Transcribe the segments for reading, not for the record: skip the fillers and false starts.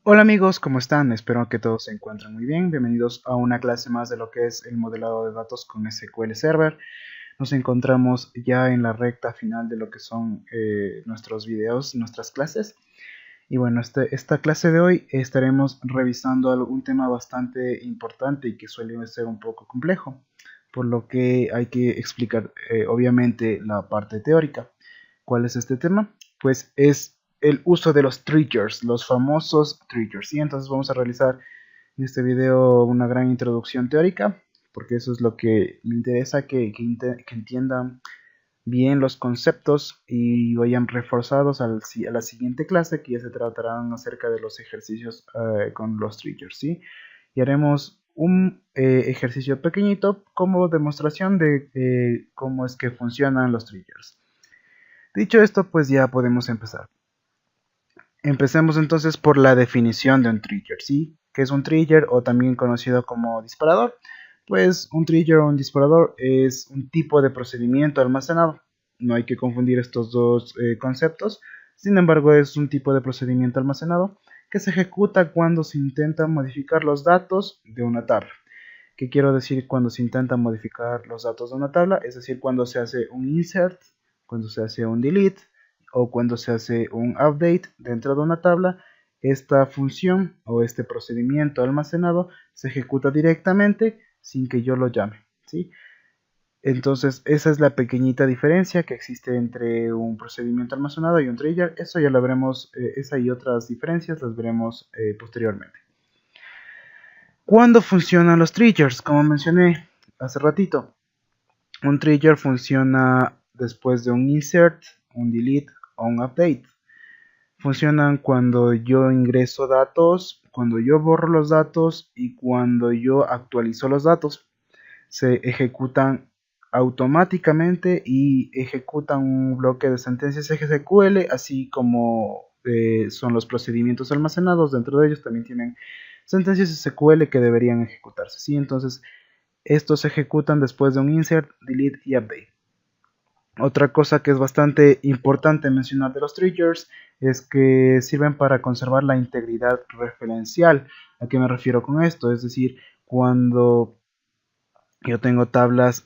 Hola amigos, ¿cómo están? Espero que todos se encuentren muy bien. Bienvenidos a una clase más de lo que es el modelado de datos con SQL Server. Nos encontramos ya en la recta final de lo que son nuestros videos, nuestras clases. Y bueno, esta clase de hoy estaremos revisando un tema bastante importante y que suele ser un poco complejo, por lo que hay que explicar obviamente la parte teórica. ¿Cuál es este tema? Pues es el uso de los triggers, los famosos triggers. Y entonces vamos a realizar en este video una gran introducción teórica, porque eso es lo que me interesa que entiendan bien los conceptos y vayan reforzados a la siguiente clase, que ya se tratarán acerca de los ejercicios con los triggers, ¿sí? Y haremos un ejercicio pequeñito como demostración de cómo es que funcionan los triggers. Dicho esto, pues ya podemos empezar. Empecemos entonces por la definición de un trigger, ¿sí? ¿Qué es un trigger o también conocido como disparador? Pues un trigger o un disparador es un tipo de procedimiento almacenado. No hay que confundir estos dos conceptos. Sin embargo, es un tipo de procedimiento almacenado que se ejecuta cuando se intenta modificar los datos de una tabla. ¿Qué quiero decir cuando se intenta modificar los datos de una tabla? Es decir, cuando se hace un insert, cuando se hace un delete o cuando se hace un update dentro de una tabla, esta función o este procedimiento almacenado se ejecuta directamente sin que yo lo llame, ¿sí? Entonces, esa es la pequeñita diferencia que existe entre un procedimiento almacenado y un trigger. Eso ya lo veremos, esa y otras diferencias las veremos posteriormente. ¿Cuándo funcionan los triggers? Como mencioné hace ratito, un trigger funciona después de un insert, un delete o un update. Funcionan cuando yo ingreso datos, cuando yo borro los datos y cuando yo actualizo los datos. Se ejecutan automáticamente y ejecutan un bloque de sentencias SQL, así como son los procedimientos almacenados. Dentro de ellos también tienen sentencias SQL que deberían ejecutarse, ¿sí? Entonces, estos se ejecutan después de un insert, delete y update. Otra cosa que es bastante importante mencionar de los triggers es que sirven para conservar la integridad referencial. ¿A qué me refiero con esto? Es decir, cuando yo tengo tablas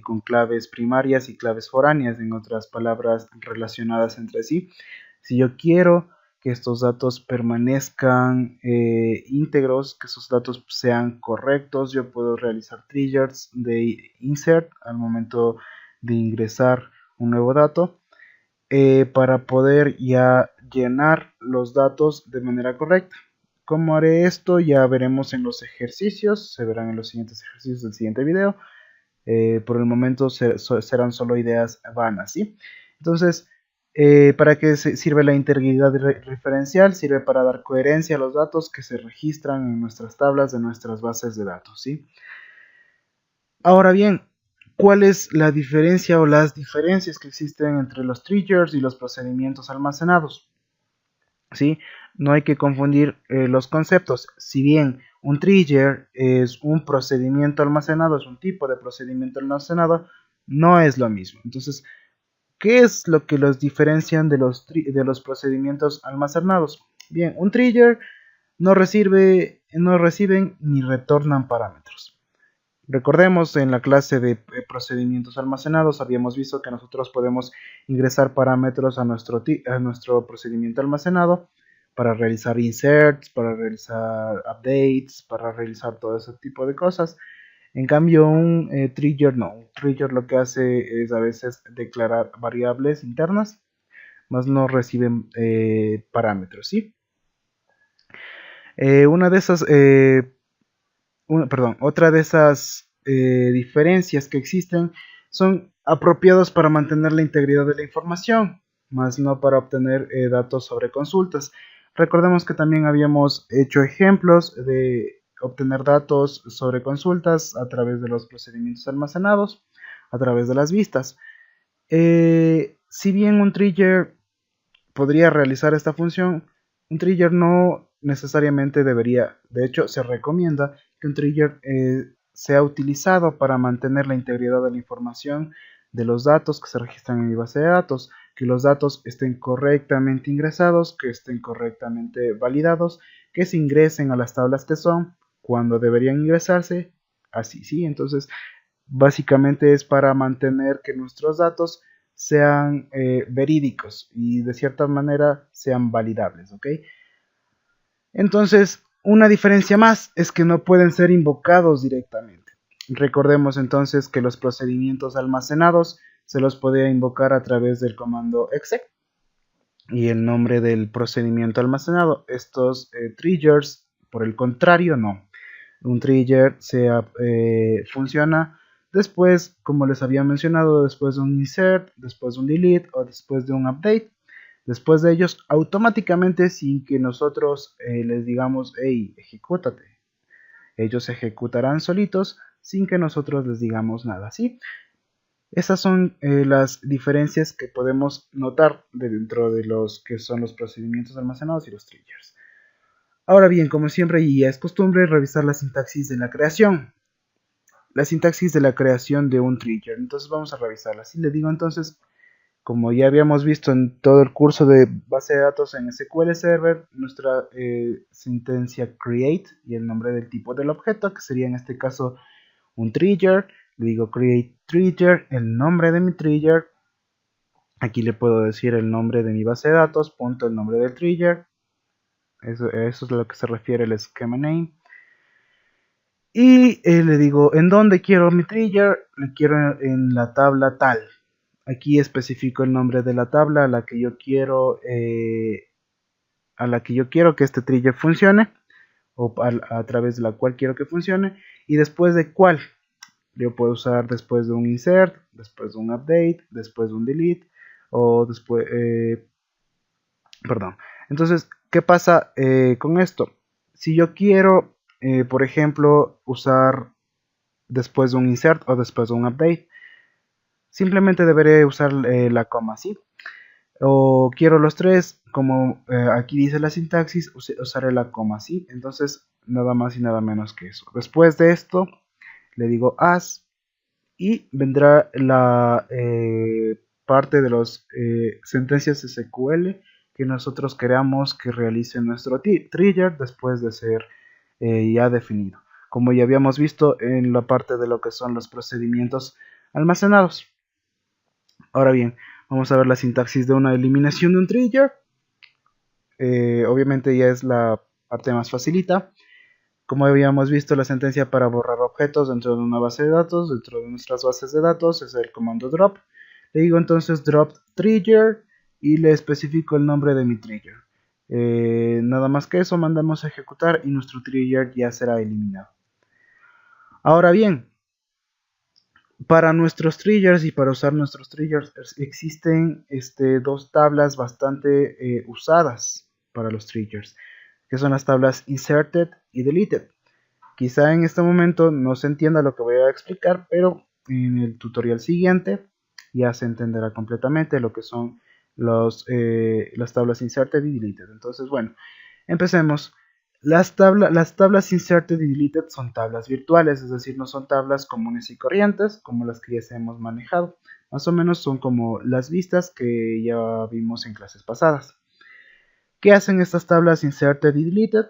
con claves primarias y claves foráneas, en otras palabras, relacionadas entre sí. Si yo quiero que estos datos permanezcan íntegros, que esos datos sean correctos, yo puedo realizar triggers de insert al momento de ingresar un nuevo dato para poder ya llenar los datos de manera correcta. ¿Cómo haré esto? Ya veremos en los ejercicios, se verán en los siguientes ejercicios del siguiente video. Por el momento serán solo ideas vanas, ¿sí? Entonces, ¿para qué sirve la integridad referencial? Sirve para dar coherencia a los datos que se registran en nuestras tablas de nuestras bases de datos, ¿sí? Ahora bien, ¿cuál es la diferencia o las diferencias que existen entre los triggers y los procedimientos almacenados? ¿Sí? No hay que confundir los conceptos. Si bien un trigger es un procedimiento almacenado, es un tipo de procedimiento almacenado, no es lo mismo. Entonces, ¿qué es lo que los diferencian de los procedimientos almacenados? Bien, un trigger no reciben ni retornan parámetros. Recordemos en la clase de procedimientos almacenados habíamos visto que nosotros podemos ingresar parámetros a nuestro procedimiento almacenado para realizar inserts, para realizar updates, para realizar todo ese tipo de cosas. En cambio un trigger no, un trigger lo que hace es a veces declarar variables internas, más no reciben parámetros, ¿sí? Una de esas otra de esas diferencias que existen son apropiados para mantener la integridad de la información, más no para obtener datos sobre consultas. Recordemos que también habíamos hecho ejemplos de obtener datos sobre consultas a través de los procedimientos almacenados, a través de las vistas. Si bien un trigger podría realizar esta función, un trigger no necesariamente debería, de hecho se recomienda que un trigger sea utilizado para mantener la integridad de la información de los datos que se registran en mi base de datos, que los datos estén correctamente ingresados, que estén correctamente validados, que se ingresen a las tablas que son, cuando deberían ingresarse, así, ¿sí? Entonces, básicamente es para mantener que nuestros datos sean verídicos y de cierta manera sean validables, ¿ok? Entonces, una diferencia más es que no pueden ser invocados directamente. Recordemos entonces que los procedimientos almacenados se los podía invocar a través del comando exec y el nombre del procedimiento almacenado. Estos triggers, por el contrario, no. Un trigger funciona después, como les había mencionado, después de un insert, después de un delete o después de un update. Después de ellos, automáticamente, sin que nosotros les digamos, hey, ejecútate. Ellos ejecutarán solitos sin que nosotros les digamos nada, ¿sí? Esas son las diferencias que podemos notar dentro de los que son los procedimientos almacenados y los triggers. Ahora bien, como siempre y es costumbre, revisar la sintaxis de la creación. La sintaxis de la creación de un trigger. Entonces vamos a revisarla. Si le digo entonces, como ya habíamos visto en todo el curso de base de datos en SQL Server, nuestra sentencia create y el nombre del tipo del objeto, que sería en este caso un trigger. Le digo create trigger, el nombre de mi trigger. Aquí le puedo decir el nombre de mi base de datos, punto el nombre del trigger. Eso es a lo que se refiere el schema name. Y le digo en dónde quiero mi trigger. Le quiero en la tabla tal. Aquí especifico el nombre de la tabla a la que yo quiero que este trigger funcione, o a través de la cual quiero que funcione, y después de cuál. Yo puedo usar después de un insert, después de un update, después de un delete, o después, perdón. Entonces, ¿qué pasa con esto? Si yo quiero, por ejemplo, usar después de un insert o después de un update, simplemente deberé usar la coma, ¿sí? O quiero los tres, como aquí dice la sintaxis, usaré la coma, ¿sí? Entonces, nada más y nada menos que eso. Después de esto, le digo as y vendrá la parte de las sentencias SQL que nosotros queramos que realice nuestro trigger después de ser ya definido, como ya habíamos visto en la parte de lo que son los procedimientos almacenados. Ahora bien, vamos a ver la sintaxis de una eliminación de un trigger. Obviamente ya es la parte más facilita. Como habíamos visto, la sentencia para borrar objetos dentro de una base de datos, dentro de nuestras bases de datos, es el comando drop. Le digo entonces drop trigger y le especifico el nombre de mi trigger. Nada más que eso, mandamos a ejecutar y nuestro trigger ya será eliminado. Ahora bien, para nuestros triggers y para usar nuestros triggers existen dos tablas bastante usadas para los triggers, que son las tablas inserted y deleted. Quizá en este momento no se entienda lo que voy a explicar, pero en el tutorial siguiente ya se entenderá completamente lo que son las tablas inserted y deleted. Entonces, bueno, empecemos. Las tablas inserted y deleted son tablas virtuales, es decir, no son tablas comunes y corrientes como las que ya hemos manejado. Más o menos son como las vistas que ya vimos en clases pasadas. ¿Qué hacen estas tablas inserted y deleted?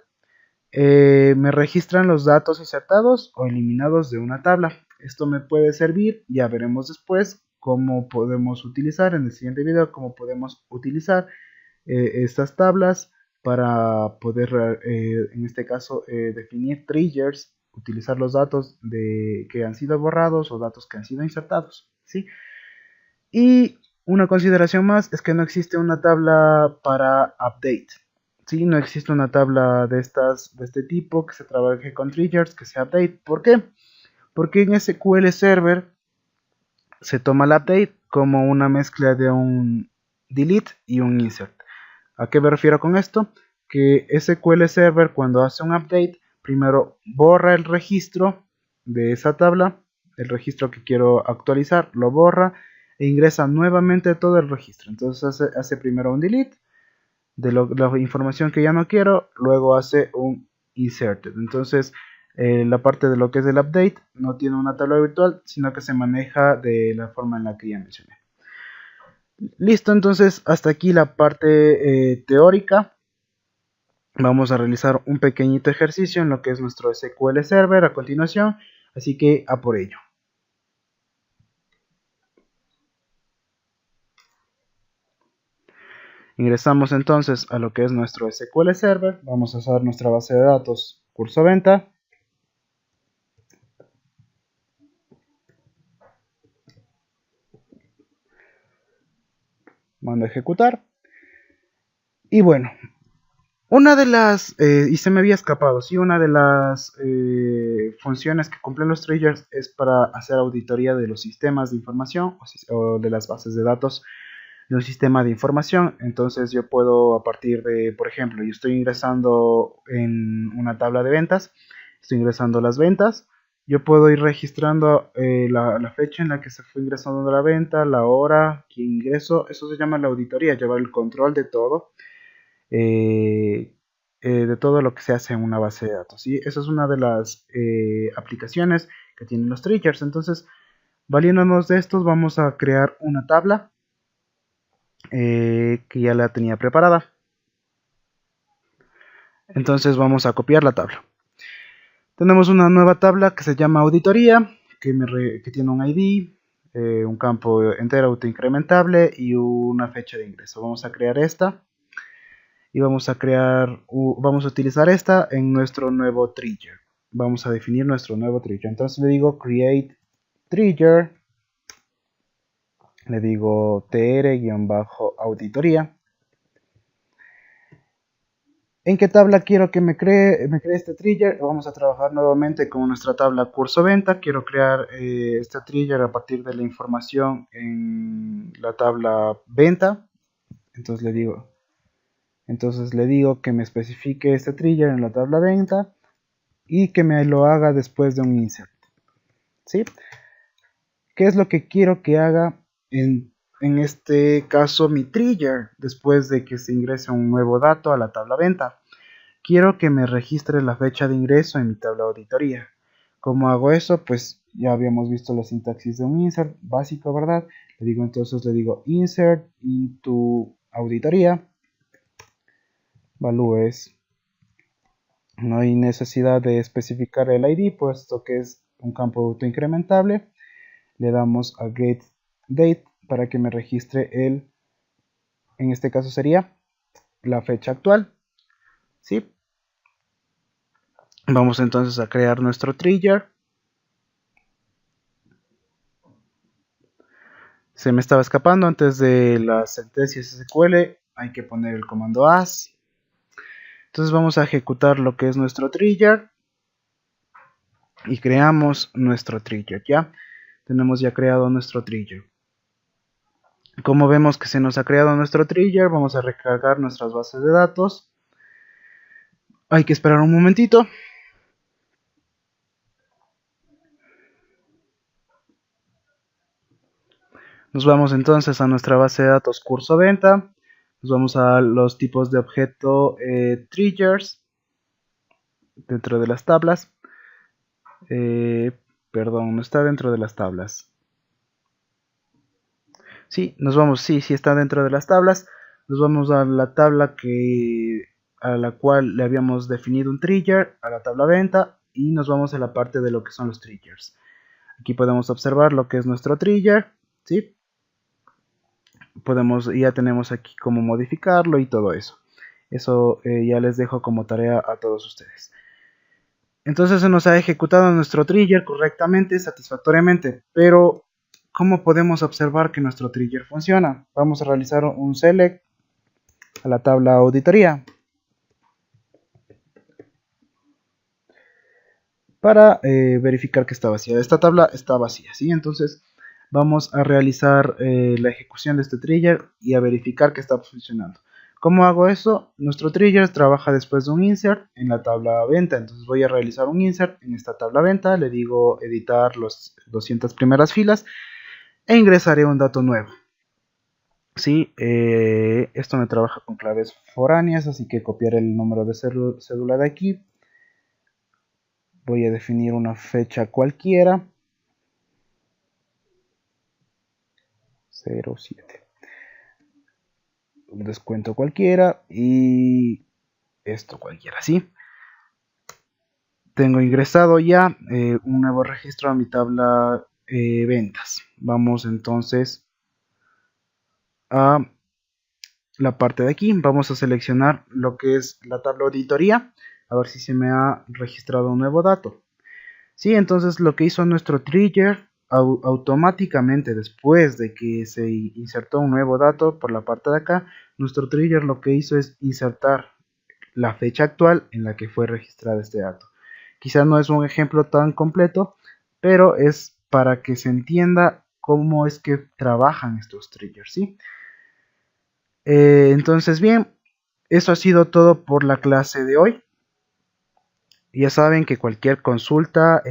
Me registran los datos insertados o eliminados de una tabla. Esto me puede servir, ya veremos después cómo podemos utilizar en el siguiente video, cómo podemos utilizar estas tablas para poder, en este caso, definir triggers, utilizar los datos que han sido borrados o datos que han sido insertados, ¿sí? Y una consideración más es que no existe una tabla para update. Sí, no existe una tabla de este tipo que se trabaje con triggers, que sea update. ¿Por qué? Porque en SQL Server se toma el update como una mezcla de un delete y un insert. ¿A qué me refiero con esto? Que SQL Server, cuando hace un update, primero borra el registro de esa tabla, el registro que quiero actualizar, lo borra e ingresa nuevamente todo el registro. Entonces hace primero un delete de la información que ya no quiero, luego hace un inserted. Entonces la parte de lo que es el update no tiene una tabla virtual, sino que se maneja de la forma en la que ya mencioné. Listo, entonces hasta aquí la parte teórica. Vamos a realizar un pequeñito ejercicio en lo que es nuestro SQL Server a continuación, así que a por ello. Ingresamos entonces a lo que es nuestro SQL Server, vamos a usar nuestra base de datos curso venta. Mando a ejecutar. Y bueno, una de las, y se me había escapado, sí, una de las funciones que cumplen los triggers es para hacer auditoría de los sistemas de información o de las bases de datos de un sistema de información. Entonces yo puedo a partir de, por ejemplo, yo estoy ingresando en una tabla de ventas, estoy ingresando las ventas, yo puedo ir registrando la fecha en la que se fue ingresando la venta, la hora, quién ingresó, eso se llama la auditoría, llevar el control eh, de todo lo que se hace en una base de datos. ¿Sí? Esa es una de las aplicaciones que tienen los triggers. Entonces, valiéndonos de estos, vamos a crear una tabla que ya la tenía preparada. Entonces vamos a copiar la tabla. Tenemos una nueva tabla que se llama auditoría, que tiene un ID, un campo entero autoincrementable y una fecha de ingreso. Vamos a crear esta y vamos a utilizar esta en nuestro nuevo trigger. Vamos a definir nuestro nuevo trigger. Entonces le digo create trigger, le digo tr-auditoría. ¿En qué tabla quiero que me cree este trigger? Vamos a trabajar nuevamente con nuestra tabla curso venta. Quiero crear este trigger a partir de la información en la tabla venta. Entonces le digo que me especifique este trigger en la tabla venta y que me lo haga después de un insert. ¿Sí? ¿Qué es lo que quiero que haga en este caso mi trigger después de que se ingrese un nuevo dato a la tabla venta? Quiero que me registre la fecha de ingreso en mi tabla de auditoría. ¿Cómo hago eso? Pues ya habíamos visto la sintaxis de un insert básico, ¿verdad? Entonces le digo insert into auditoría, values. No hay necesidad de especificar el ID, puesto que es un campo autoincrementable. Le damos a get date para que me registre en este caso sería la fecha actual. ¿Sí? Vamos entonces a crear nuestro trigger. Se me estaba escapando antes de las sentencias SQL, hay que poner el comando as. Entonces vamos a ejecutar lo que es nuestro trigger y creamos nuestro trigger. Ya tenemos ya creado nuestro trigger. Como vemos que se nos ha creado nuestro trigger, vamos a recargar nuestras bases de datos. Hay que esperar un momentito. Nos vamos entonces a nuestra base de datos curso venta. Nos vamos a los tipos de objeto triggers dentro de las tablas. Perdón, no está dentro de las tablas. Sí, sí está dentro de las tablas. Nos vamos a la tabla a la cual le habíamos definido un trigger, a la tabla venta, y nos vamos a la parte de lo que son los triggers. Aquí podemos observar lo que es nuestro trigger, ¿sí? Ya tenemos aquí cómo modificarlo y todo eso. Eso ya les dejo como tarea a todos ustedes. Entonces se nos ha ejecutado nuestro trigger correctamente, satisfactoriamente, pero ¿cómo podemos observar que nuestro trigger funciona? Vamos a realizar un select a la tabla auditoría para verificar que está vacía. Esta tabla está vacía, ¿sí? Entonces vamos a realizar la ejecución de este trigger y a verificar que está funcionando. ¿Cómo hago eso? Nuestro trigger trabaja después de un insert en la tabla venta. Entonces voy a realizar un insert en esta tabla venta. Le digo editar los 200 primeras filas e ingresaré un dato nuevo. Sí, esto me trabaja con claves foráneas, así que copiaré el número de cédula de aquí. Voy a definir una fecha cualquiera. 07. Un descuento cualquiera y esto cualquiera, ¿sí? Tengo ingresado ya un nuevo registro a mi tabla ventas. Vamos entonces a la parte de aquí. Vamos a seleccionar lo que es la tabla auditoría. A ver si se me ha registrado un nuevo dato. Sí, entonces lo que hizo nuestro trigger automáticamente después de que se insertó un nuevo dato por la parte de acá, nuestro trigger lo que hizo es insertar la fecha actual en la que fue registrado este dato. Quizás no es un ejemplo tan completo, pero es para que se entienda cómo es que trabajan estos triggers, ¿sí? Entonces, bien, eso ha sido todo por la clase de hoy. Ya saben que cualquier consulta,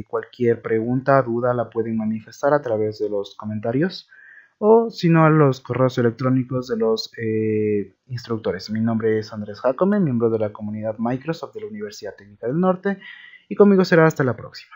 cualquier pregunta, duda la pueden manifestar a través de los comentarios o si no a los correos electrónicos de los instructores. Mi nombre es Andrés Jacome, miembro de la comunidad Microsoft de la Universidad Técnica del Norte y conmigo será hasta la próxima.